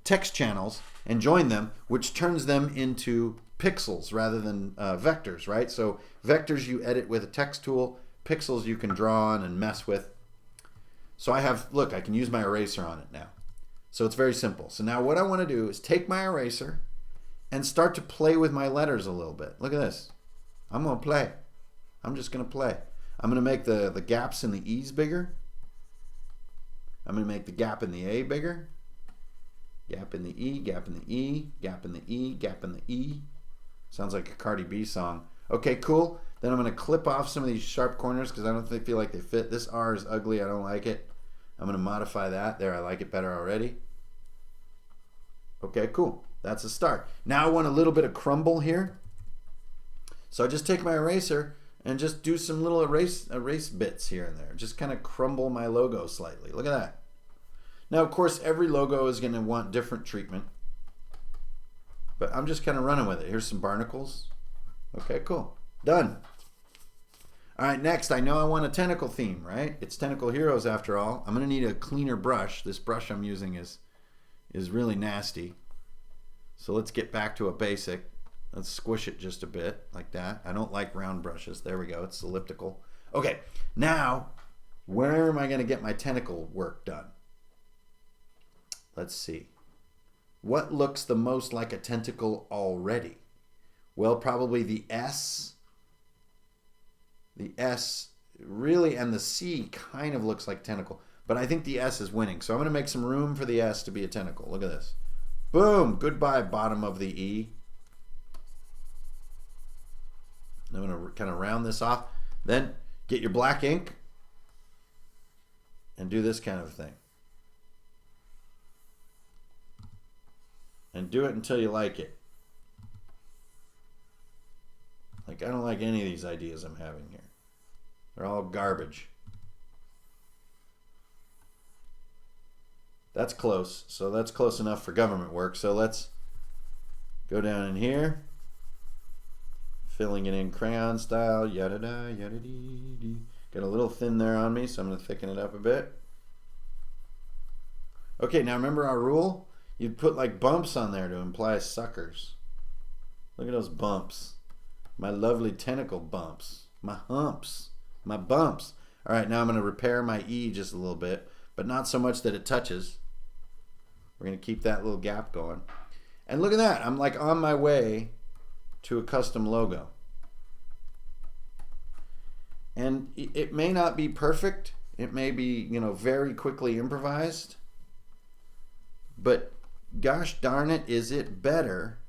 text channels and joined them, which turns them into pixels rather than vectors, right? So vectors you edit with a text tool, pixels you can draw on and mess with. So I have, look, I can use my eraser on it now. So it's very simple. So now what I want to do is take my eraser and start to play with my letters a little bit. Look at this. I'm going to play. I'm just going to play. I'm going to make the gaps in the E's bigger. I'm going to make the gap in the A bigger. Gap in the E, gap in the E, gap in the E, gap in the E. Sounds like a Cardi B song. Okay, cool. Then I'm going to clip off some of these sharp corners because I don't feel like they fit. This R is ugly. I don't like it. I'm going to modify that. There, I like it better already. Okay, cool. That's a start. Now I want a little bit of crumble here. So I just take my eraser and just do some little erase bits here and there. Just kind of crumble my logo slightly. Look at that. Now, of course, every logo is going to want different treatment. But I'm just kind of running with it. Here's some barnacles. Okay, cool. Done. All right, next, I know I want a tentacle theme, right? It's tentacle heroes after all. I'm going to need a cleaner brush. This brush I'm using is really nasty. So let's get back to a basic. Let's squish it just a bit like that. I don't like round brushes. There we go. It's elliptical. Okay, now where am I going to get my tentacle work done? Let's see. What looks the most like a tentacle already? Well, probably the S. The S really, and the C kind of looks like tentacle. But I think the S is winning. So I'm going to make some room for the S to be a tentacle. Look at this. Boom. Goodbye, bottom of the E. I'm going to kind of round this off. Then get your black ink and do this kind of thing. And do it until you like it. Like, I don't like any of these ideas I'm having here. They're all garbage. That's close. So that's close enough for government work. So let's go down in here. Filling it in crayon style. Yada-da, yada-dee-dee. Got a little thin there on me, so I'm going to thicken it up a bit. Okay, now remember our rule? You'd put like bumps on there to imply suckers. Look at those bumps. My lovely tentacle bumps. My humps. My bumps. All right, now I'm going to repair my E just a little bit, but not so much that it touches. We're going to keep that little gap going. And look at that. I'm like on my way to a custom logo. And it may not be perfect. It may be, very quickly improvised. But gosh darn it, is it better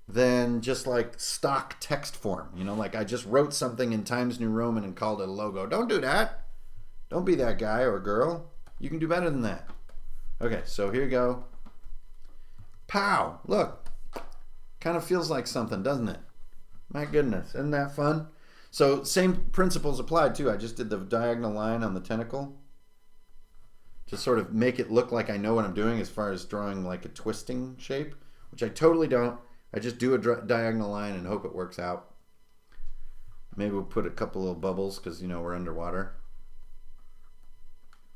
than just like stock text form? Like I just wrote something in Times New Roman and called it a logo. Don't do that. Don't be that guy or girl. You can do better than that. Okay, so here you go. Pow! Look. Kind of feels like something, doesn't it? My goodness, isn't that fun? So same principles applied too. I just did the diagonal line on the tentacle to sort of make it look like I know what I'm doing as far as drawing like a twisting shape, which I totally don't. I just do a diagonal line and hope it works out. Maybe we'll put a couple little bubbles because, we're underwater.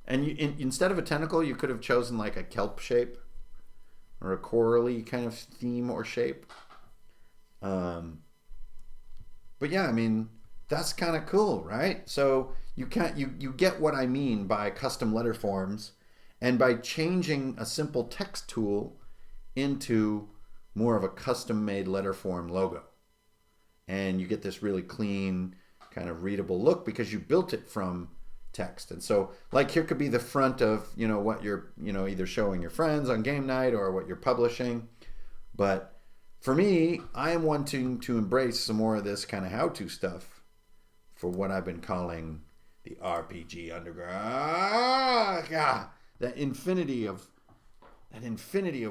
And instead of a tentacle, you could have chosen like a kelp shape or a corally kind of theme or shape. But yeah, I mean, that's kind of cool, right? So you get what I mean by custom letter forms, and by changing a simple text tool into more of a custom-made letter form logo. And you get this really clean, kind of readable look because you built it from text. And so like here could be the front of what you're either showing your friends on game night or what you're publishing. But for me, I am wanting to embrace some more of this kind of how-to stuff for what I've been calling the RPG underground. That infinity of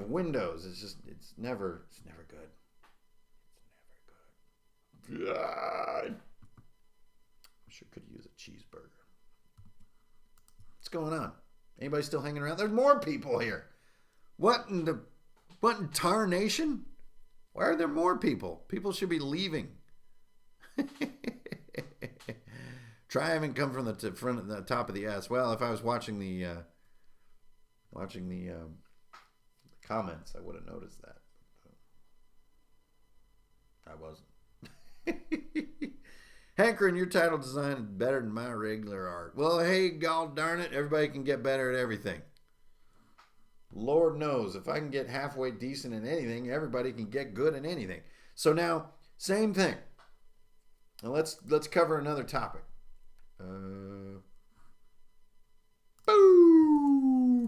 windows. It's never good. It's never good. God. Sure could use a cheeseburger. What's going on? Anybody still hanging around? There's more people here. What in tarnation? Why are there more people? People should be leaving. Try having come from the front, the top of the S. Well, if I was watching the comments, I would have noticed that. I wasn't. Hankering, your title design is better than my regular art. Well, hey, god darn it, everybody can get better at everything. Lord knows, if I can get halfway decent in anything, everybody can get good in anything. So now, same thing. Now let's cover another topic.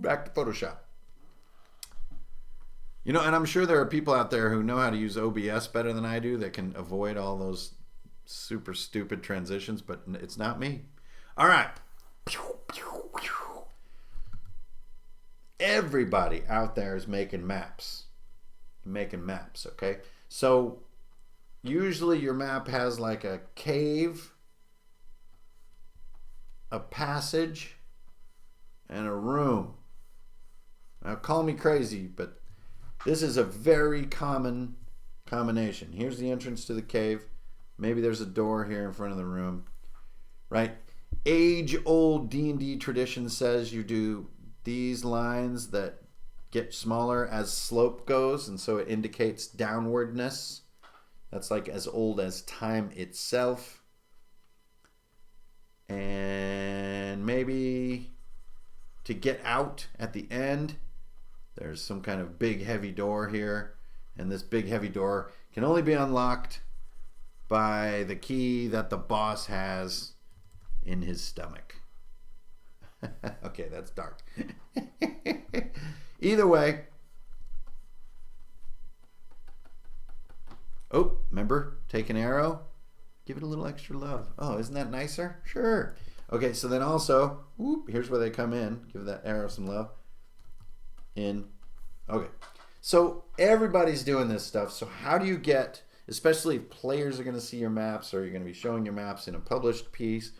Back to Photoshop. And I'm sure there are people out there who know how to use OBS better than I do that can avoid all those super stupid transitions, but it's not me. All right. Everybody out there is making maps. Okay? So usually your map has like a cave, a passage, and a room. Now call me crazy, but this is a very common combination. Here's the entrance to the cave. Maybe there's a door here in front of the room, right? Age-old D&D tradition says you do these lines that get smaller as slope goes, and so it indicates downwardness. That's like as old as time itself. And maybe to get out at the end, there's some kind of big heavy door here, and this big heavy door can only be unlocked by the key that the boss has in his stomach. Okay, that's dark. Either way. Oh, remember? Take an arrow. Give it a little extra love. Oh, isn't that nicer? Sure. Okay, so then also, here's where they come in. Give that arrow some love. In. Okay. So everybody's doing this stuff. So how do you get, especially if players are going to see your maps or you're going to be showing your maps in a published piece.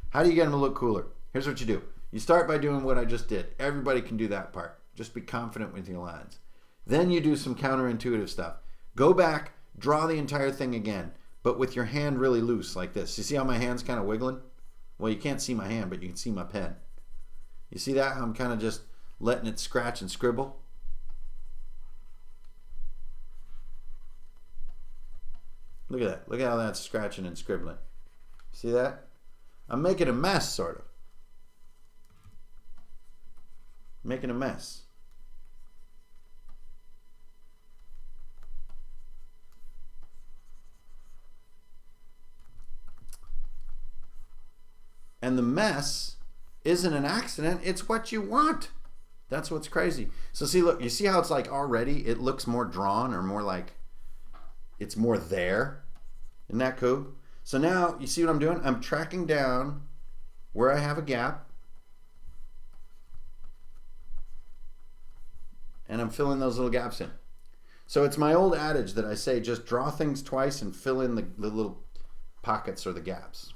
How do you get them to look cooler? Here's what you do. You start by doing what I just did. Everybody can do that part. Just be confident with your lines. Then you do some counterintuitive stuff. Go back, draw the entire thing again, but with your hand really loose like this. You see how my hand's kind of wiggling? Well, you can't see my hand, but you can see my pen. You see that? I'm kind of just letting it scratch and scribble. Look at that. Look at how that's scratching and scribbling. See that? I'm making a mess, sort of. Making a mess. And the mess isn't an accident, it's what you want. That's what's crazy. So see, look, you see how it's like already it looks more drawn or more like it's more there. Isn't that cool? So now you see what I'm doing? I'm tracking down where I have a gap and I'm filling those little gaps in. So it's my old adage that I say just draw things twice and fill in the little pockets or the gaps.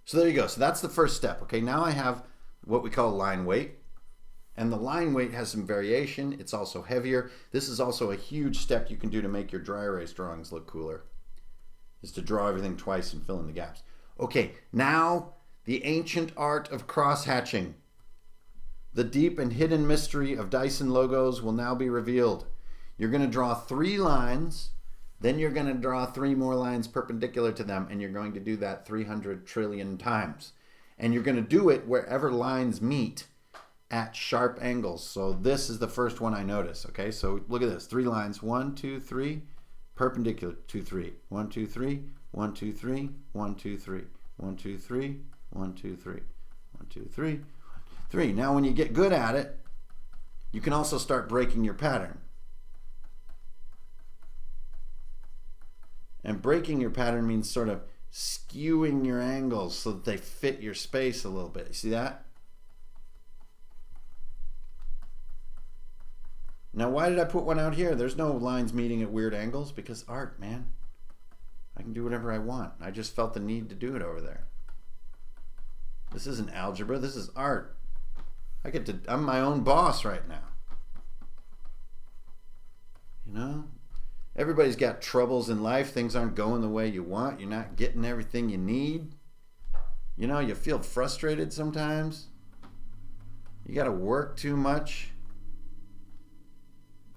So there you go. So that's the first step. Okay, now I have what we call line weight. And the line weight has some variation. It's also heavier. This is also a huge step you can do to make your dry erase drawings look cooler, is to draw everything twice and fill in the gaps. Okay, now the ancient art of cross-hatching. The deep and hidden mystery of Dyson logos will now be revealed. You're going to draw 3 lines, then you're going to draw 3 more lines perpendicular to them, and you're going to do that 300 trillion times. And you're going to do it wherever lines meet at sharp angles. So this is the first one I notice. Okay, so look at this. 3 lines. 1, 2, 3. Perpendicular. 2, 3. 1, 2, 3. 1, 2, 3. 1, 2, 3. 1, 2, 3. 1, 2, 3. 1, 2, 3. 3. Now when you get good at it, you can also start breaking your pattern. And breaking your pattern means sort of skewing your angles so that they fit your space a little bit. You see that? Now, why did I put one out here? There's no lines meeting at weird angles because art, man. I can do whatever I want. I just felt the need to do it over there. This isn't algebra. This is art. I'm my own boss right now. You know? Everybody's got troubles in life. Things aren't going the way you want. You're not getting everything you need. You know, you feel frustrated sometimes. You got to work too much.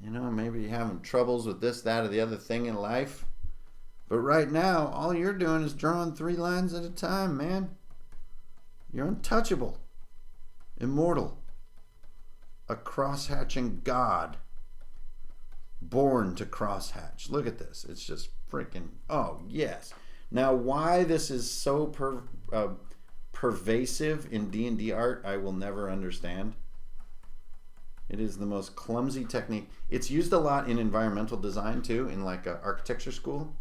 You know, maybe you're having troubles with this, that, or the other thing in life. But right now, all you're doing is drawing 3 lines at a time, man. You're untouchable. Immortal. A cross-hatching god. Born to crosshatch. Look at this. It's just freaking, oh yes. Now why this is so pervasive in D&D art, I will never understand. It is the most clumsy technique. It's used a lot in environmental design too, in like architecture school.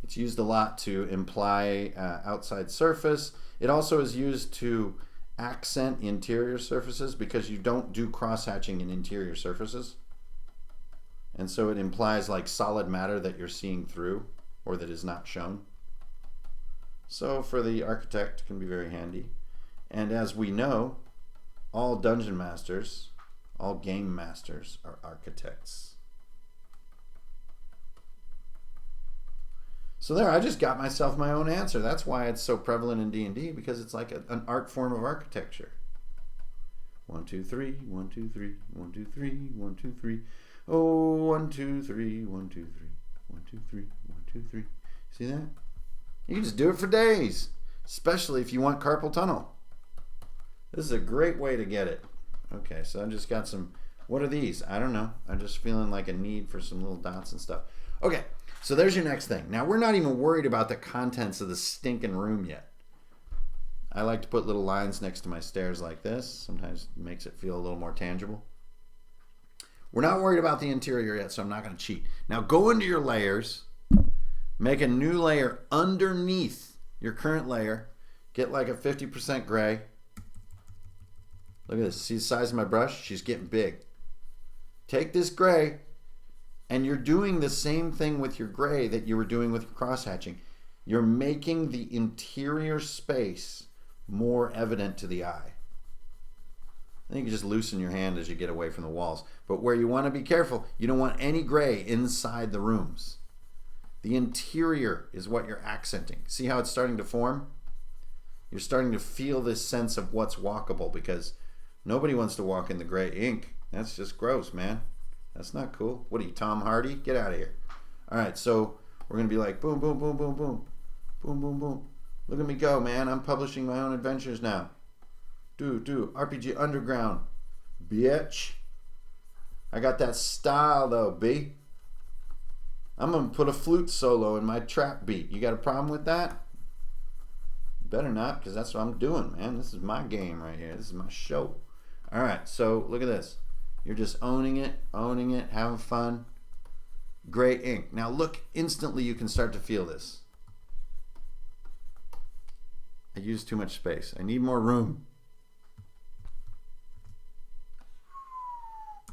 It's used a lot to imply outside surface. It also is used to accent interior surfaces because you don't do cross-hatching in interior surfaces. And so it implies like solid matter that you're seeing through or that is not shown. So for the architect, it can be very handy. And as we know, all dungeon masters, all game masters are architects. So there, I just got myself my own answer. That's why it's so prevalent in D&D, because it's like an art form of architecture. 1, 2, 3, 1, 2, 3, 1, 2, 3, 1, 2, 3. Oh, 1, 2, 3, 1, 2, 3, 1, 2, 3, 1, 2, 3. See that? You can just do it for days, especially if you want carpal tunnel. This is a great way to get it. Okay, so I just got some, what are these? I don't know. I'm just feeling like a need for some little dots and stuff. Okay. So there's your next thing. Now, we're not even worried about the contents of the stinking room yet. I like to put little lines next to my stairs like this. Sometimes it makes it feel a little more tangible. We're not worried about the interior yet, so I'm not going to cheat. Now, go into your layers. Make a new layer underneath your current layer. Get like a 50% gray. Look at this. See the size of my brush? She's getting big. Take this gray. And you're doing the same thing with your gray that you were doing with your cross-hatching. You're making the interior space more evident to the eye. Then you can just loosen your hand as you get away from the walls. But where you want to be careful, you don't want any gray inside the rooms. The interior is what you're accenting. See how it's starting to form? You're starting to feel this sense of what's walkable, because nobody wants to walk in the gray ink. That's just gross, man. That's not cool. What are you, Tom Hardy? Get out of here. All right, so we're going to be like boom, boom, boom, boom, boom. Boom, boom, boom. Look at me go, man. I'm publishing my own adventures now. RPG Underground, bitch. I got that style though, B. I'm gonna put a flute solo in my trap beat. You got a problem with that? Better not, because that's what I'm doing, man. This is my game right here. This is my show. All right, so look at this. You're just owning it, having fun. Gray ink. Now look, instantly you can start to feel this. I used too much space. I need more room.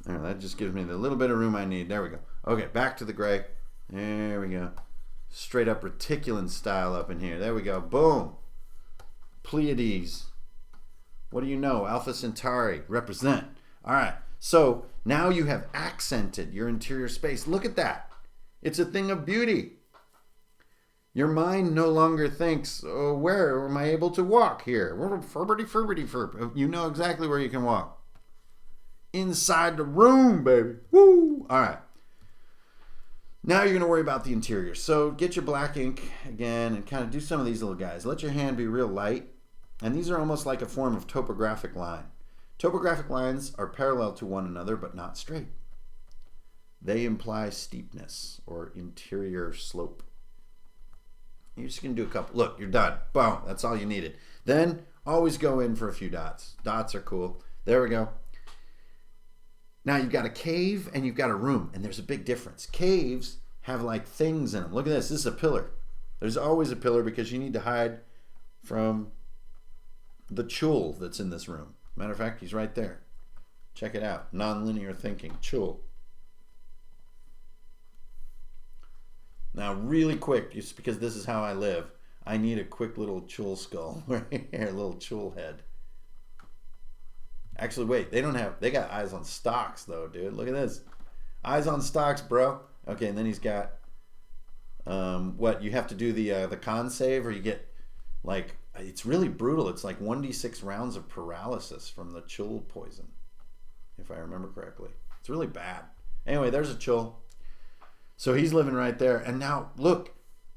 All right, that just gives me the little bit of room I need. There we go. Okay, back to the gray. There we go. Straight up reticulan style up in here. There we go. Boom. Pleiades. What do you know? Alpha Centauri. Represent. All right. So now you have accented your interior space. Look at that. It's a thing of beauty. Your mind no longer thinks, oh, where am I able to walk here? You know exactly where you can walk. Inside the room, baby. Woo! All right. Now you're going to worry about the interior. So get your black ink again and kind of do some of these little guys. Let your hand be real light. And these are almost like a form of topographic line. Topographic lines are parallel to one another, but not straight. They imply steepness or interior slope. You're just going to do a couple. Look, you're done. Boom. That's all you needed. Then always go in for a few dots. Dots are cool. There we go. Now you've got a cave and you've got a room, and there's a big difference. Caves have like things in them. Look at this. This is a pillar. There's always a pillar because you need to hide from the chul that's in this room. Matter of fact, he's right there. Check it out. Non-linear thinking. Chul. Now, really quick, just because this is how I live, I need a quick little chul skull right here, a little chul head. Actually, wait, they got eyes on stalks though, dude. Look at this. Eyes on stalks, bro. Okay, and then he's got, what, you have to do the con save, or you get, like, it's really brutal. It's like 1d6 rounds of paralysis from the chul poison, if I remember correctly. It's really bad. Anyway, there's a chul. So he's living right there. And now, look,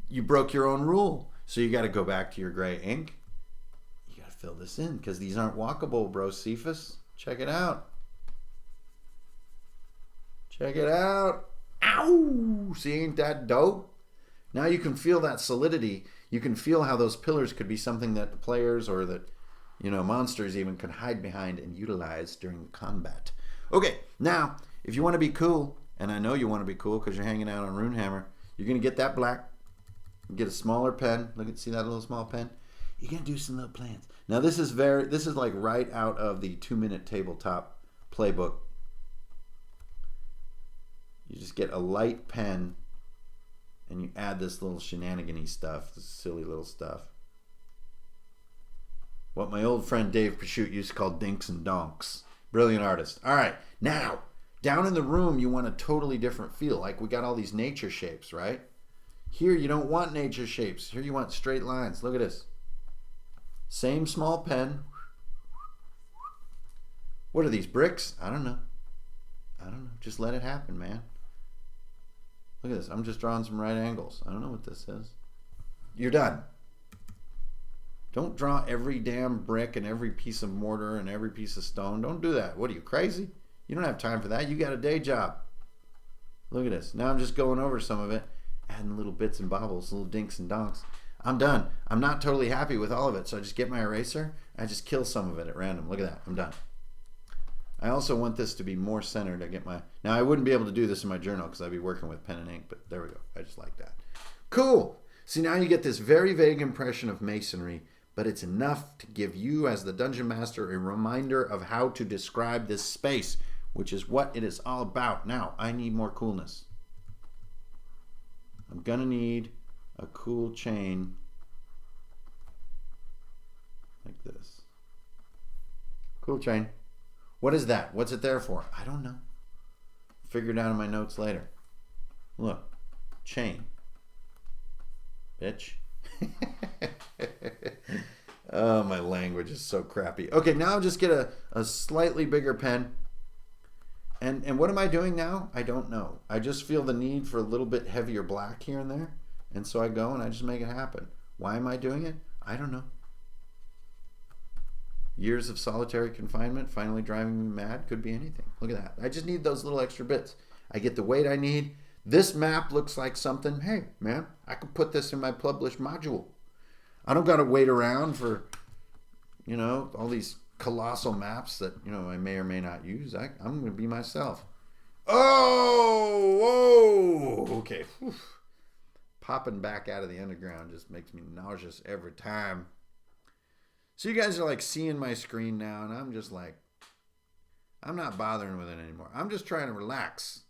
you broke your own rule. So you got to go back to your gray ink. You got to fill this in because these aren't walkable, bro. Cephas, check it out. Check it out. Ow! See, ain't that dope? Now you can feel that solidity. You can feel how those pillars could be something that the players or that, you know, monsters even could hide behind and utilize during combat. Okay, now, if you want to be cool, and I know you want to be cool because you're hanging out on Runehammer, you're going to get that black, get a smaller pen. Look at, see that little small pen? You're going to do some little plans. Now this is like right out of the 2-minute tabletop playbook. You just get a light pen and you add this little shenanigan-y stuff, this silly little stuff. What my old friend Dave Pashut used to call dinks and donks. Brilliant artist. All right, now, down in the room, you want a totally different feel. Like we got all these nature shapes, right? Here, you don't want nature shapes. Here, you want straight lines. Look at this. Same small pen. What are these, bricks? I don't know. Just let it happen, man. Look at this. I'm just drawing some right angles. I don't know what this is. You're done. Don't draw every damn brick and every piece of mortar and every piece of stone. Don't do that. What are you, crazy? You don't have time for that. You got a day job. Look at this. Now I'm just going over some of it, adding little bits and bobbles, little dinks and donks. I'm done. I'm not totally happy with all of it, so I just get my eraser. I just kill some of it at random. Look at that. I'm done. I also want this to be more centered. Now I wouldn't be able to do this in my journal because I'd be working with pen and ink, but there we go. I just like that. Cool. See, now you get this very vague impression of masonry, but it's enough to give you as the dungeon master a reminder of how to describe this space, which is what it is all about. Now, I need more coolness. I'm gonna need a cool chain like this. Cool chain. What is that? What's it there for? I don't know. Figure it out in my notes later. Look, chain. Bitch. Oh, my language is so crappy. Okay, now I'll just get a slightly bigger pen. And what am I doing now? I don't know. I just feel the need for a little bit heavier black here and there. And so I go and I just make it happen. Why am I doing it? I don't know. Years of solitary confinement finally driving me mad? Could be anything. Look at that. I just need those little extra bits. I get the weight I need. This map looks like something. Hey, man, I could put this in my published module. I don't got to wait around for, all these colossal maps that, I may or may not use. I'm going to be myself. Oh, whoa. Okay. Whew. Popping back out of the underground just makes me nauseous every time. So you guys are like seeing my screen now, and I'm just like, I'm not bothering with it anymore. I'm just trying to relax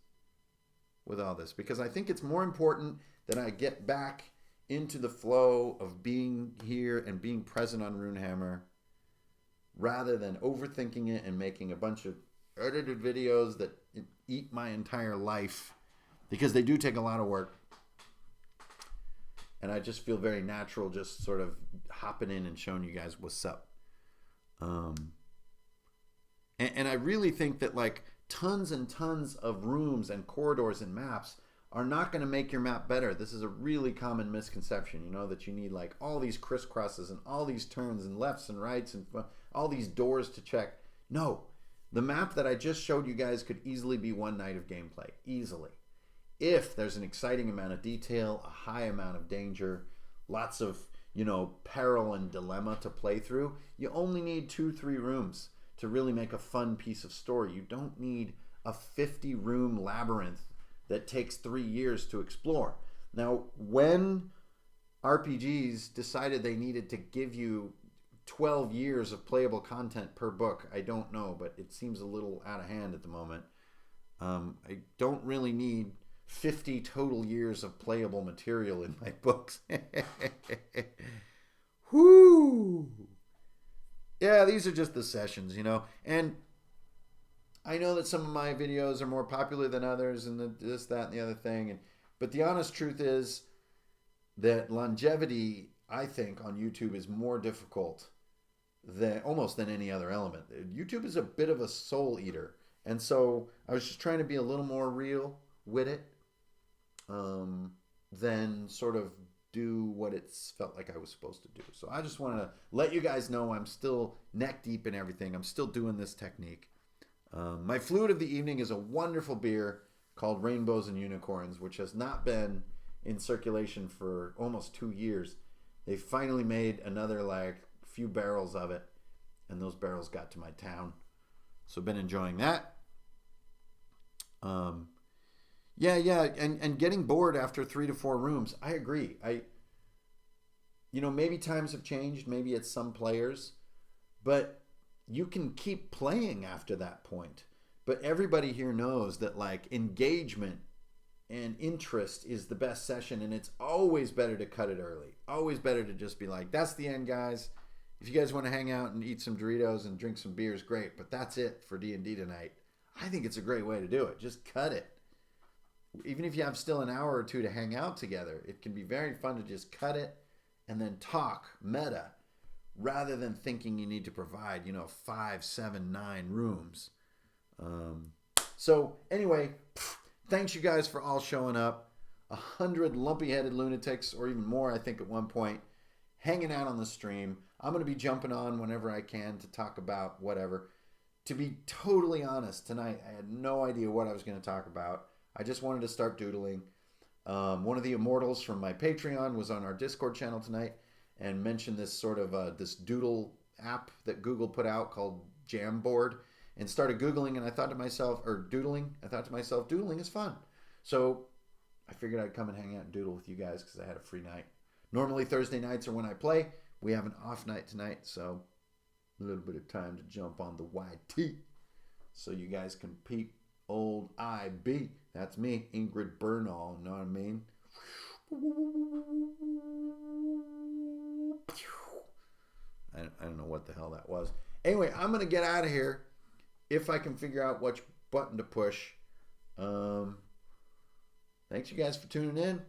with all this because I think it's more important that I get back into the flow of being here and being present on Runehammer rather than overthinking it and making a bunch of edited videos that eat my entire life because they do take a lot of work. And I just feel very natural just sort of hopping in and showing you guys what's up. And I really think that like tons and tons of rooms and corridors and maps are not going to make your map better. This is a really common misconception, that you need like all these crisscrosses and all these turns and lefts and rights and all these doors to check. No, the map that I just showed you guys could easily be one night of gameplay. Easily. If there's an exciting amount of detail, a high amount of danger, lots of, peril and dilemma to play through, you only need 2-3 rooms to really make a fun piece of story. You don't need a 50-room labyrinth that takes 3 years to explore. Now, when RPGs decided they needed to give you 12 years of playable content per book, I don't know, but it seems a little out of hand at the moment. I don't really need 50 total years of playable material in my books. Whoo! Yeah, these are just the sessions, and I know that some of my videos are more popular than others and this, that, and the other thing. But the honest truth is that longevity, I think, on YouTube is more difficult than any other element. YouTube is a bit of a soul eater. And so I was just trying to be a little more real with it than sort of do what it's felt like I was supposed to do. So I just want to let you guys know I'm still neck deep in everything. I'm still doing this technique. My fluid of the evening is a wonderful beer called Rainbows and Unicorns, which has not been in circulation for almost 2 years. They finally made another few barrels of it, and those barrels got to my town. So I've been enjoying that. And getting bored after 3 to 4 rooms. I agree. Maybe times have changed. Maybe it's some players, but you can keep playing after that point. But everybody here knows that engagement and interest is the best session, and it's always better to cut it early. Always better to just be like, that's the end, guys. If you guys want to hang out and eat some Doritos and drink some beers, great. But that's it for D&D tonight. I think it's a great way to do it. Just cut it. Even if you have still an hour or two to hang out together, it can be very fun to just cut it and then talk meta rather than thinking you need to provide, 5, 7, 9 rooms. So anyway, thanks you guys for all showing up. 100 lumpy-headed lunatics, or even more, I think, at one point, hanging out on the stream. I'm going to be jumping on whenever I can to talk about whatever. To be totally honest, tonight I had no idea what I was going to talk about. I just wanted to start doodling. One of the immortals from my Patreon was on our Discord channel tonight and mentioned this sort of this doodle app that Google put out called Jamboard, and started Googling, and I thought to myself, doodling is fun. So I figured I'd come and hang out and doodle with you guys because I had a free night. Normally Thursday nights are when I play. We have an off night tonight, so a little bit of time to jump on the YT so you guys can peep old IB. That's me, Ingrid Bernal, know what I mean? I don't know what the hell that was. Anyway, I'm going to get out of here if I can figure out which button to push. Thanks you guys for tuning in.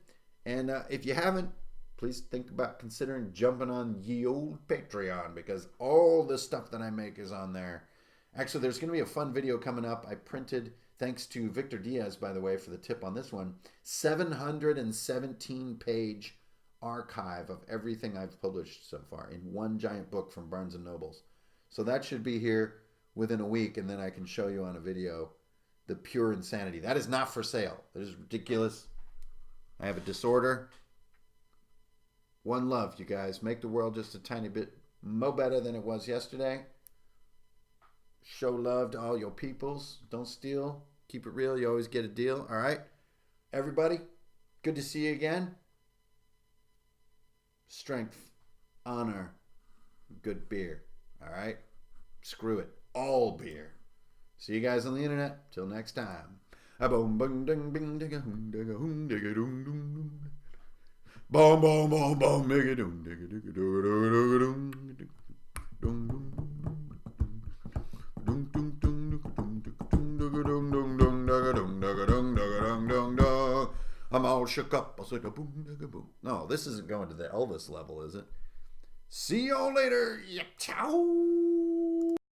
And if you haven't, please think about considering jumping on ye old Patreon, because all the stuff that I make is on there. Actually, there's going to be a fun video coming up. I printed, thanks to Victor Diaz, by the way, for the tip on this one, 717-page archive of everything I've published so far in one giant book from Barnes & Nobles. So that should be here within a week, and then I can show you on a video the pure insanity. That is not for sale. That is ridiculous. I have a disorder. One love, you guys. Make the world just a tiny bit more better than it was yesterday. Show love to all your peoples. Don't steal. Keep it real. You always get a deal. All right? Everybody, good to see you again. Strength, honor, good beer. All right? Screw it. All beer. See you guys on the internet. Till next time. Boom, boom, ding, bing, digga, hoom, digga, hoom, digga, doom, doom, doom. Boom, boom, boom, boom, digga, doom, digga, digga, doom, doom, doom, doom, doom, doom. I'm all shook up. I was like a boom, digga, boom. No, this isn't going to the Elvis level, is it? See y'all later. Yeah, ciao.